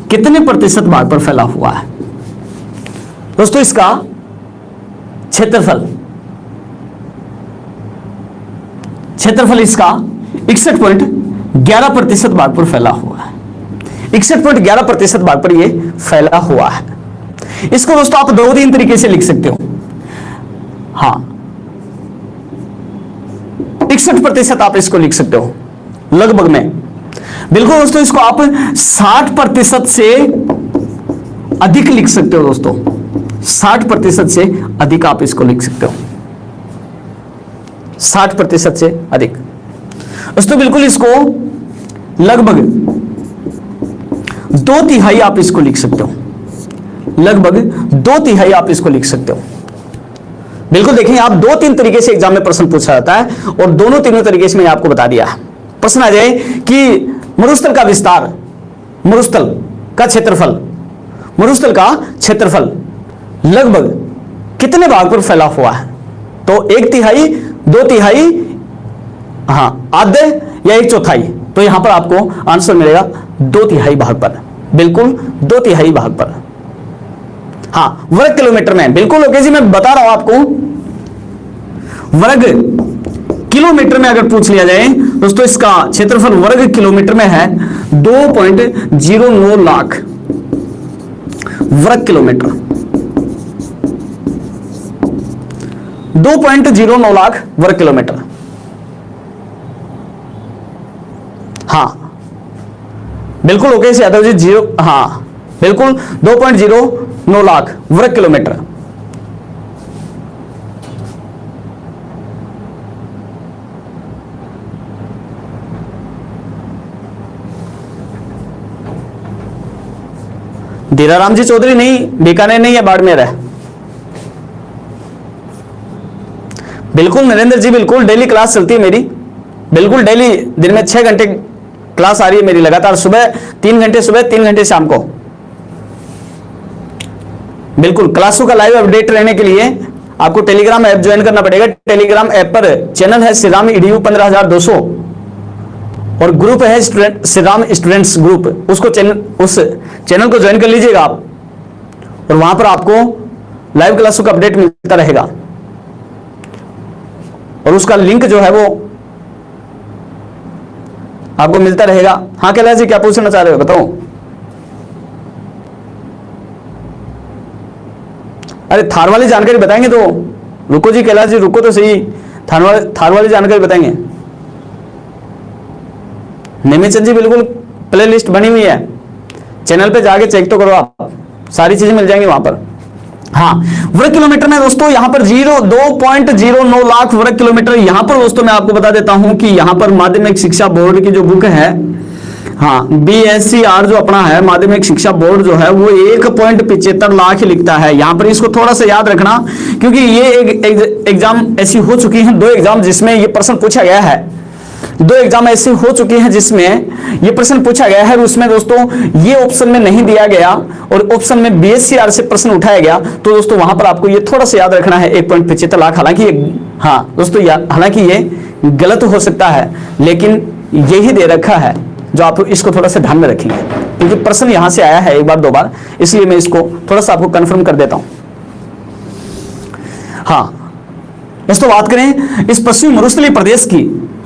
कितने प्रतिशत भाग पर फैला हुआ है? दोस्तों इसका क्षेत्रफल इसका 61.11% भाग पर फैला हुआ है। 61.11% भाग पर यह फैला हुआ है। इसको दोस्तों आप 2-3 तरीके से लिख सकते हो। हाँ, 61% आप इसको लिख सकते हो लगभग में। बिल्कुल दोस्तों, इसको आप 60% से अधिक लिख सकते हो दोस्तों। 60% से अधिक आप इसको लिख सकते हो। 60% से अधिक दोस्तों, बिल्कुल इसको लगभग 2/3 आप इसको लिख सकते हो। लगभग 2/3 आप इसको लिख सकते हो। बिल्कुल देखें, आप 2-3 तरीके से एग्जाम में प्रश्न पूछा जाता है और दोनों तीनों तरीके से मैंने आपको बता दिया है। प्रश्न आ जाए कि मरुस्थल का विस्तार, मरुस्थल का क्षेत्रफल लगभग कितने भाग पर फैला हुआ है? तो 1/3, 2/3, हाँ आधे या 1/4। तो यहां पर आपको आंसर मिलेगा 2/3 भाग पर। बिल्कुल 2/3 भाग पर। हाँ, वर्ग किलोमीटर में। बिल्कुल ओके जी, मैं बता रहा हूं आपको। वर्ग किलोमीटर में अगर पूछ लिया जाए दोस्तों, इसका क्षेत्रफल वर्ग किलोमीटर में है 2.09 लाख वर्ग किलोमीटर। 2.09 लाख वर्ग किलोमीटर। हाँ बिल्कुल ओके से यादव जी, हाँ बिल्कुल 2.09 लाख वर्ग किलोमीटर। धीराराम जी चौधरी नहीं, बीकानेर नहीं है, बाड़मेर है। बिल्कुल नरेंद्र जी, बिल्कुल डेली क्लास चलती है मेरी। बिल्कुल डेली दिन में 6 घंटे क्लास आ रही है मेरी लगातार। सुबह 3 घंटे, सुबह 3 घंटे शाम को। बिल्कुल क्लासों का लाइव अपडेट रहने के लिए आपको टेलीग्राम ऐप ज्वाइन करना पड़ेगा। टेलीग्राम ऐप पर चैनल है श्री राम EDU 15200 और ग्रुप है श्री राम स्टूडेंट्स ग्रुप। उस चैनल को ज्वाइन कर लीजिएगा आप, और वहां पर आपको लाइव क्लासों का अपडेट मिलता रहेगा। और उसका लिंक जो है वो आपको मिलता रहेगा। हाँ कैलाश जी, क्या पूछना चाह रहे हो बताओ? अरे थार वाली जानकारी बताएंगे तो रुको जी, कैलाश जी रुको तो सही। थार वाली जानकारी बताएंगे। निमिचंद जी बिल्कुल प्ले लिस्ट बनी हुई है, चैनल पे जाके चेक तो करो आप, सारी चीजें मिल जाएंगी वहां पर। हाँ, वर्ग किलोमीटर में दोस्तों यहां पर 2.09 लाख वर्ग किलोमीटर। यहां पर दोस्तों मैं आपको बता देता हूं कि यहां पर माध्यमिक शिक्षा बोर्ड की जो बुक है, हाँ BSCR जो अपना है माध्यमिक शिक्षा बोर्ड जो है, वो 1.75 लाख लिखता है। यहां पर इसको थोड़ा सा याद रखना, क्योंकि ये एक एग्जाम ऐसी हो चुकी है, 2 एग्जाम जिसमें ये प्रश्न पूछा गया है। 2 एग्जाम ऐसे हो चुके हैं जिसमें ये प्रश्न पूछा गया है, और उसमें दोस्तों ये ऑप्शन में नहीं दिया गया और ऑप्शन में BSCR से प्रश्न उठाया गया। तो दोस्तों वहां पर आपको ये थोड़ा सा याद रखना है 1.75 लाख। हालांकि हाँ दोस्तों, हालांकि ये गलत हो सकता है, लेकिन यही दे रखा है, जो आप इसको थोड़ा सा ध्यान में रखेंगे, क्योंकि प्रश्न यहां से आया है 1 बार 2 बार, इसलिए मैं इसको थोड़ा सा आपको कंफर्म कर देता हूं। हाँ दोस्तों, बात करें इस पश्चिमी मरुस्थलीय प्रदेश की,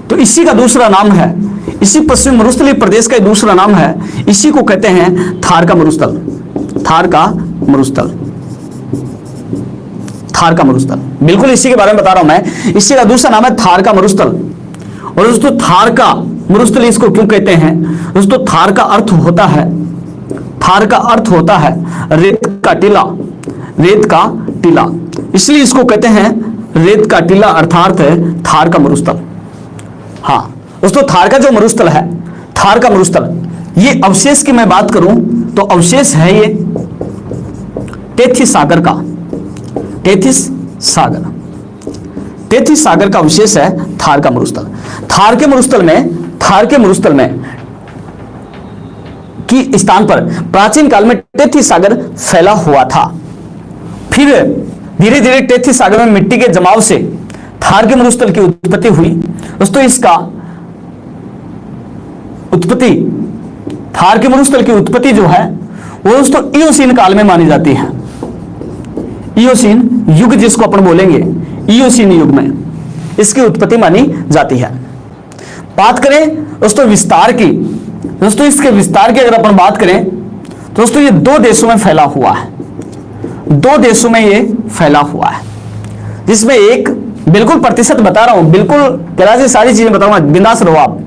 तो इसी का दूसरा नाम है, इसी पश्चिमी मरुस्थलीय प्रदेश का दूसरा नाम है, इसी को कहते हैं थार का मरुस्थल। थार का मरुस्थल, थार का मरुस्थल, बिल्कुल इसी के बारे में बता रहा हूं मैं। इसी का दूसरा नाम है थार का मरुस्थल। और दोस्तों थार का मरुस्थल इसको क्यों कहते हैं? दोस्तों थार का अर्थ होता है, थार का अर्थ होता है रेत का टीला, रेत का टीला, इसलिए इसको कहते हैं रेत का टीला, अर्थात थार का मरुस्थल। हाँ दोस्तों, थार का जो मरुस्थल है, थार का मरुस्थल, ये अवशेष की मैं बात करूं तो अवशेष है ये टेथिस सागर का, टेथिस सागर, टेथिस सागर का अवशेष है थार का मरुस्थल। थार के मरुस्थल में, थार के मरुस्थल में की स्थान पर प्राचीन काल में टेथिस सागर फैला हुआ था। फिर धीरे धीरे टेथिस सागर में मिट्टी के जमाव से थार के मरुस्थल की उत्पत्ति हुई। दोस्तों इसका उत्पत्ति, थार के मरुस्थल की उत्पत्ति जो है वो दोस्तों इयोसीन काल में मानी जाती है। इयोसीन युग जिसको अपन बोलेंगे, इयोसीन युग में इसकी उत्पत्ति मानी जाती है। बात करें दोस्तों विस्तार की, दोस्तों इसके विस्तार की अगर अपन बात करें तो दोस्तों ये 2 देशों में फैला हुआ है, 2 देशों में ये फैला हुआ है, जिसमें एक बिल्कुल प्रतिशत बता रहा हूं, बिल्कुल कैलाश सारी चीजें बताऊंगा, बिंदास रहो आप।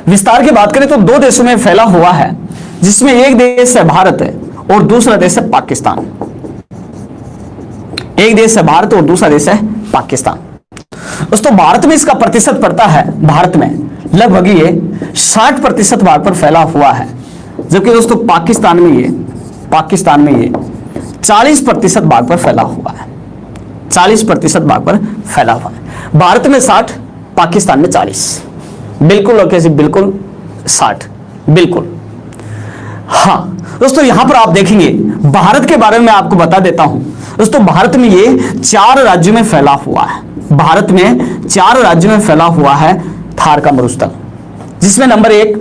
विस्तार की बात करें तो 2 देशों में फैला हुआ है, जिसमें एक देश है भारत और दूसरा देश है पाकिस्तान। एक देश है भारत और दूसरा देश है पाकिस्तान। दोस्तों भारत में इसका प्रतिशत पड़ता है, भारत में लगभग ये 60% भाग पर फैला हुआ है, जबकि दोस्तों पाकिस्तान में ये 40% भाग पर फैला हुआ है, 40% भाग पर फैला हुआ है। भारत में 60, पाकिस्तान में 40। बिल्कुल ओके जी, बिल्कुल 60, बिल्कुल। हाँ दोस्तों यहां पर आप देखेंगे भारत के बारे में आपको बता देता हूं दोस्तों, भारत में ये 4 राज्यों में फैला हुआ है। भारत में 4 राज्यों में फैला हुआ है थार का मरुस्थल, जिसमें नंबर एक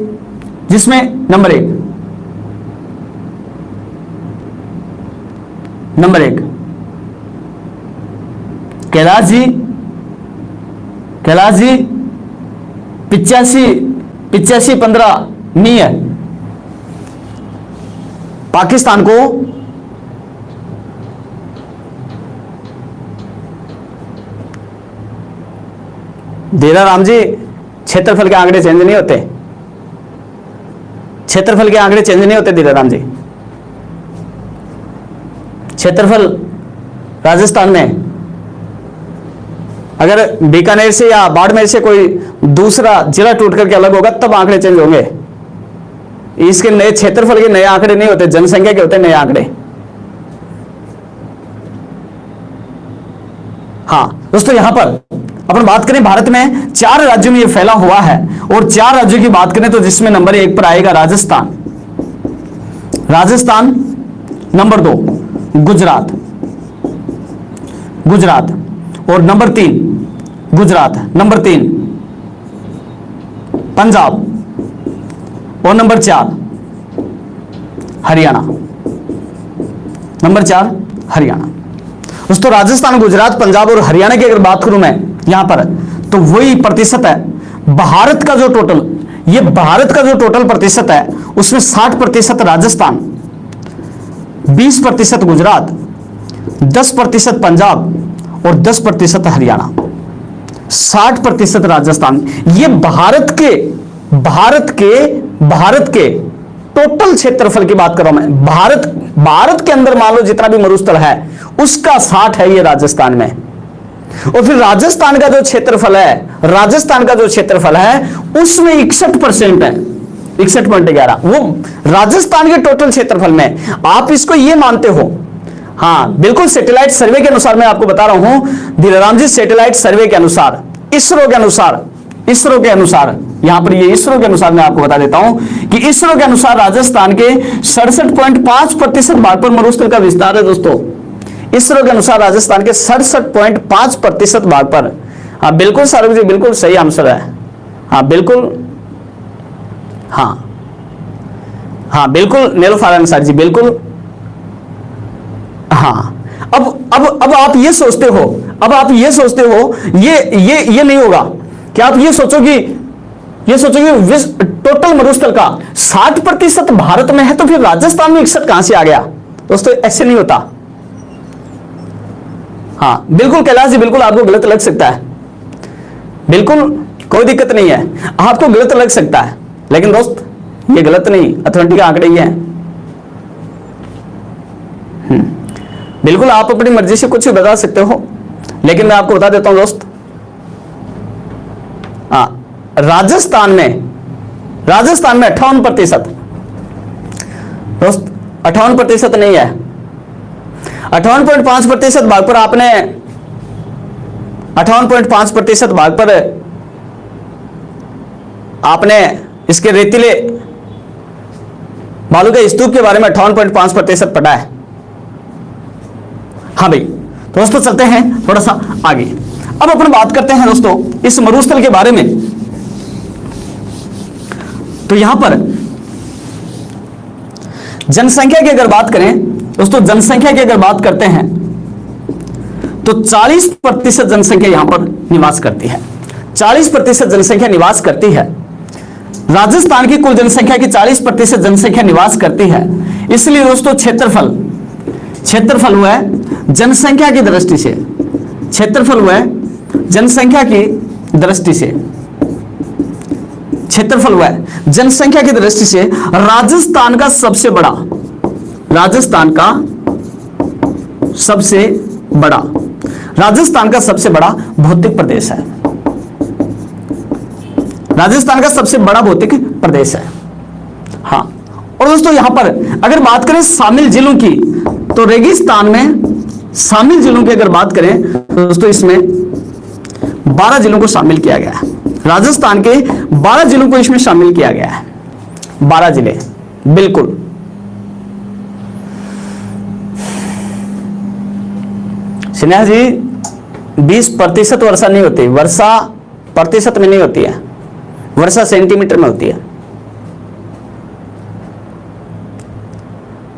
कैलाश जी 85-15 नहीं है। पाकिस्तान को देरा राम जी क्षेत्रफल के आंकड़े चेंज नहीं होते, क्षेत्रफल के आंकड़े चेंज नहीं होते दीरा राम जी। क्षेत्रफल राजस्थान में अगर बीकानेर से या बाड़मेर से कोई दूसरा जिला टूट करके अलग होगा तब आंकड़े चेंज होंगे। इसके नए क्षेत्रफल के नए आंकड़े नहीं होते, जनसंख्या के होते नए आंकड़े। हाँ दोस्तों यहां पर अपन बात करें, भारत में 4 राज्यों में यह फैला हुआ है, और 4 राज्यों की बात करें तो जिसमें नंबर 1 पर आएगा राजस्थान, नंबर 2 गुजरात, और नंबर 3 पंजाब, और नंबर 4 हरियाणा, दोस्तों राजस्थान, गुजरात, पंजाब और हरियाणा की अगर बात करूं मैं यहां पर, तो वही प्रतिशत है भारत का जो टोटल प्रतिशत है, उसमें 60% राजस्थान, 20% गुजरात, 10% पंजाब और 10% हरियाणा, 60% राजस्थान। ये भारत के टोटल क्षेत्रफल की बात कर रहा हूं मैं। भारत के अंदर मान लो जितना भी मरुस्थल है उसका 60 है ये राजस्थान में। और फिर राजस्थान का जो क्षेत्रफल है उसमें 61% है, 61.11 वो राजस्थान के टोटल क्षेत्रफल में। आप इसको ये मानते हो? हाँ बिल्कुल, सैटेलाइट सर्वे के अनुसार मैं आपको बता रहा हूं धीराराम जी, सैटेलाइट सर्वे के अनुसार, इसरो के अनुसार यहां पर ये इसरो के अनुसार मैं आपको बता देता हूं कि इसरो के अनुसार राजस्थान के 67.5% भाग पर मरुस्थल का विस्तार है दोस्तों। इसरो के अनुसार राजस्थान के 67.5% भाग पर। हाँ बिल्कुल सारूक जी, बिल्कुल सही आंसर है। हाँ बिल्कुल, हाँ बिल्कुल नीलूफर अंसारी जी, बिल्कुल। हाँ अब आप ये सोचते हो ये नहीं होगा कि आप ये सोचोगे टोटल मरुस्थल का 60% भारत में है तो फिर राजस्थान में 61 कहां से आ गया? दोस्तों ऐसे नहीं होता। हाँ बिल्कुल कैलाश जी, बिल्कुल आपको गलत लग सकता है, बिल्कुल कोई दिक्कत नहीं है, आपको गलत लग सकता है, लेकिन दोस्त ये गलत नहीं, अथॉरिटी आंकड़े ये हैं। बिल्कुल आप अपनी मर्जी से कुछ भी बता सकते हो, लेकिन मैं आपको बता देता हूं दोस्त, राजस्थान में 58%, दोस्त 58% नहीं है, 58.5% भाग पर आपने 58.5% भाग पर आपने इसके रेतीले बालू के स्तूप के बारे में 58.5% पढ़ा है। हाँ भाई दोस्तों चलते हैं थोड़ा सा आगे। अब अपन बात करते हैं दोस्तों इस मरुस्थल के बारे में। तो यहां पर जनसंख्या की अगर बात करें दोस्तों, जनसंख्या की अगर बात करते हैं तो 40% जनसंख्या यहां पर निवास करती है। 40% जनसंख्या निवास करती है। राजस्थान की कुल जनसंख्या की 40% जनसंख्या निवास करती है। इसलिए दोस्तों क्षेत्रफल हुआ है जनसंख्या की दृष्टि से, क्षेत्रफल हुआ है जनसंख्या की दृष्टि से, क्षेत्रफल हुआ है जनसंख्या की दृष्टि से राजस्थान का सबसे बड़ा, राजस्थान का सबसे बड़ा, राजस्थान का सबसे बड़ा भौतिक प्रदेश है। राजस्थान का सबसे बड़ा भौतिक प्रदेश है। हाँ, और दोस्तों यहां पर अगर बात करें शामिल जिलों की, तो रेगिस्तान में शामिल जिलों की अगर बात करें तो दोस्तों इसमें 12 जिलों को शामिल किया गया है। राजस्थान के 12 जिलों को इसमें शामिल किया गया है। 12 जिले, बिल्कुल। सिन्हा जी 20% वर्षा नहीं होती, वर्षा प्रतिशत में नहीं होती है, वर्षा सेंटीमीटर में होती है।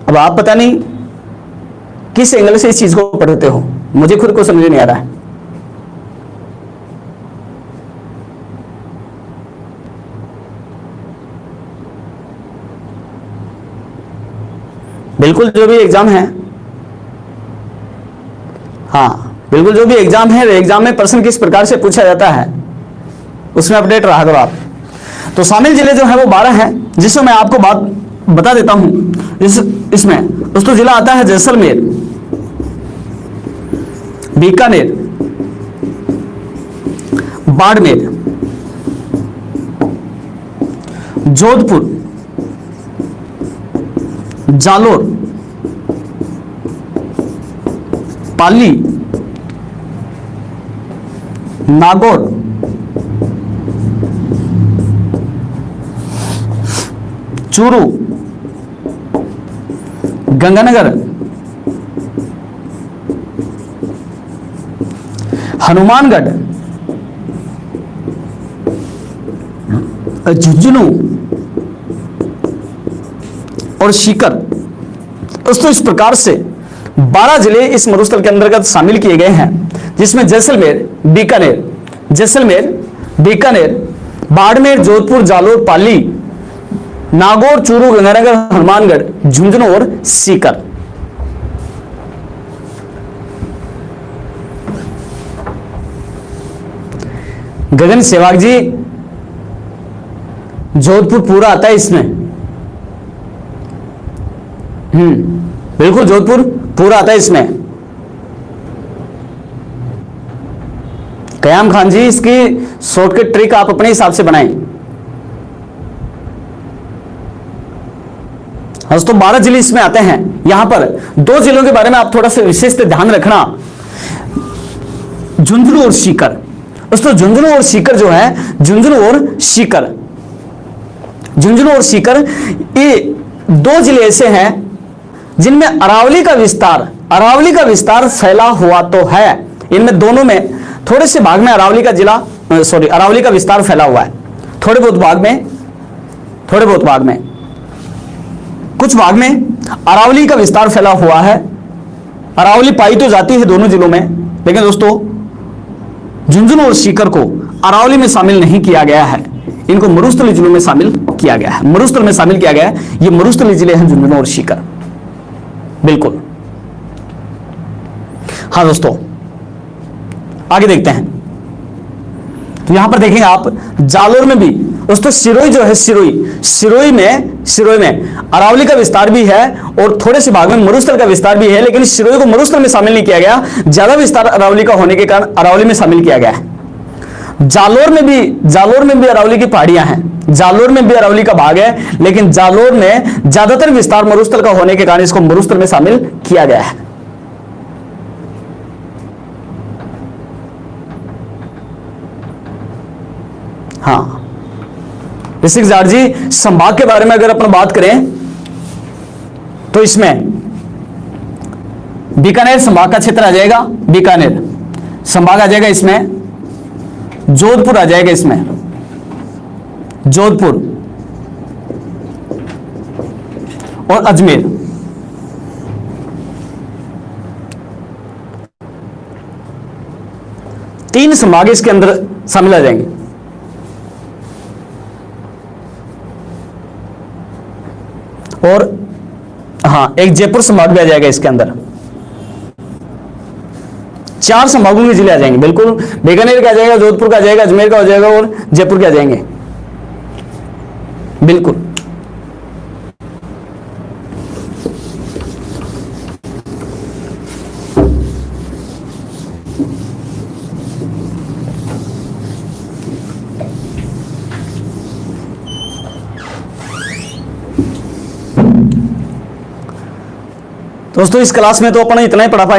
अब आप पता नहीं किस एंगल से इस चीज को पढ़ते हो, मुझे खुद को समझ नहीं आ रहा है। बिल्कुल जो भी एग्जाम है, हाँ बिल्कुल जो भी एग्जाम है, एग्जाम में प्रश्न किस प्रकार से पूछा जाता है उसमें अपडेट रहा करो आप। तो शामिल जिले जो है वो 12 हैं, जिसमें मैं आपको बात बता देता हूं। इसमें दोस्तों जिला आता है जैसलमेर, बीकानेर, बाड़मेर, जोधपुर, जालोर, पाली, नागौर, चूरू, गंगानगर, हनुमानगढ़, झुंझुनू और सीकर। दोस्तों इस प्रकार से 12 जिले इस मरुस्थल के अंतर्गत शामिल किए गए हैं, जिसमें जैसलमेर, बीकानेर, बाड़मेर, जोधपुर, जालोर, पाली, नागौर, चूरू, गंगानगर, हनुमानगढ़, झुंझुनू और सीकर। गगन सहवाग जी जोधपुर पूरा आता है इसमें, बिल्कुल जोधपुर पूरा आता है इसमें। कयाम खान जी इसकी शॉर्टकट ट्रिक आप अपने हिसाब से बनाएं। दोस्तों 12 जिले इसमें आते हैं। यहां पर 2 जिलों के बारे में आप थोड़ा सा विशेष ध्यान रखना, झुंझुनू और सीकर। दोस्तों झुंझुनू और सीकर जो है, झुंझुनू और सीकर ये 2 जिले ऐसे हैं जिनमें अरावली का विस्तार फैला हुआ तो है। इनमें दोनों में थोड़े से भाग में अरावली का विस्तार फैला हुआ है। थोड़े बहुत भाग में कुछ भाग में अरावली का विस्तार फैला हुआ है। अरावली पाई तो जाती है दोनों जिलों में, लेकिन दोस्तों झुंझुनू और सीकर को अरावली में शामिल नहीं किया गया है, इनको मरुस्थली जिलों में शामिल किया गया है। मरुस्थल में शामिल किया गया है। ये मरुस्थली जिले हैं झुंझुनू और सीकर, बिल्कुल। हाँ दोस्तों आगे देखते हैं। तो यहां पर देखेंगे आप जालोर में भी दोस्तों सिरोही जो है, सिरोही में अरावली का विस्तार भी है और थोड़े से भाग में मरुस्थल का विस्तार भी है, लेकिन सिरोही को मरुस्थल में शामिल नहीं किया गया। ज्यादा विस्तार अरावली का होने के कारण अरावली में शामिल किया गया है। जालोर में भी अरावली की पहाड़ियां हैं, जालोर में भी अरावली का भाग है, लेकिन जालोर में ज्यादातर विस्तार मरुस्थल का होने के कारण इसको मरुस्थल में शामिल किया गया है। हाँ ऋषिक जाट जी, संभाग के बारे में अगर अपन बात करें तो इसमें बीकानेर संभाग का क्षेत्र आ जाएगा, बीकानेर संभाग आ जाएगा इसमें, जोधपुर आ जाएगा इसमें, जोधपुर और अजमेर। तीन संभाग इसके अंदर शामिल आ जाएंगे। और हां, एक जयपुर संभाग भी आ जाएगा इसके अंदर। चार संभागों के जिले आ जाएंगे, बिल्कुल। बीकानेर का आ जाएगा, जोधपुर का आ जाएगा, अजमेर का हो जाएगा और जयपुर के आ जाएंगे, बिल्कुल। दोस्तों इस क्लास में तो अपन इतना ही पढ़ा पाए।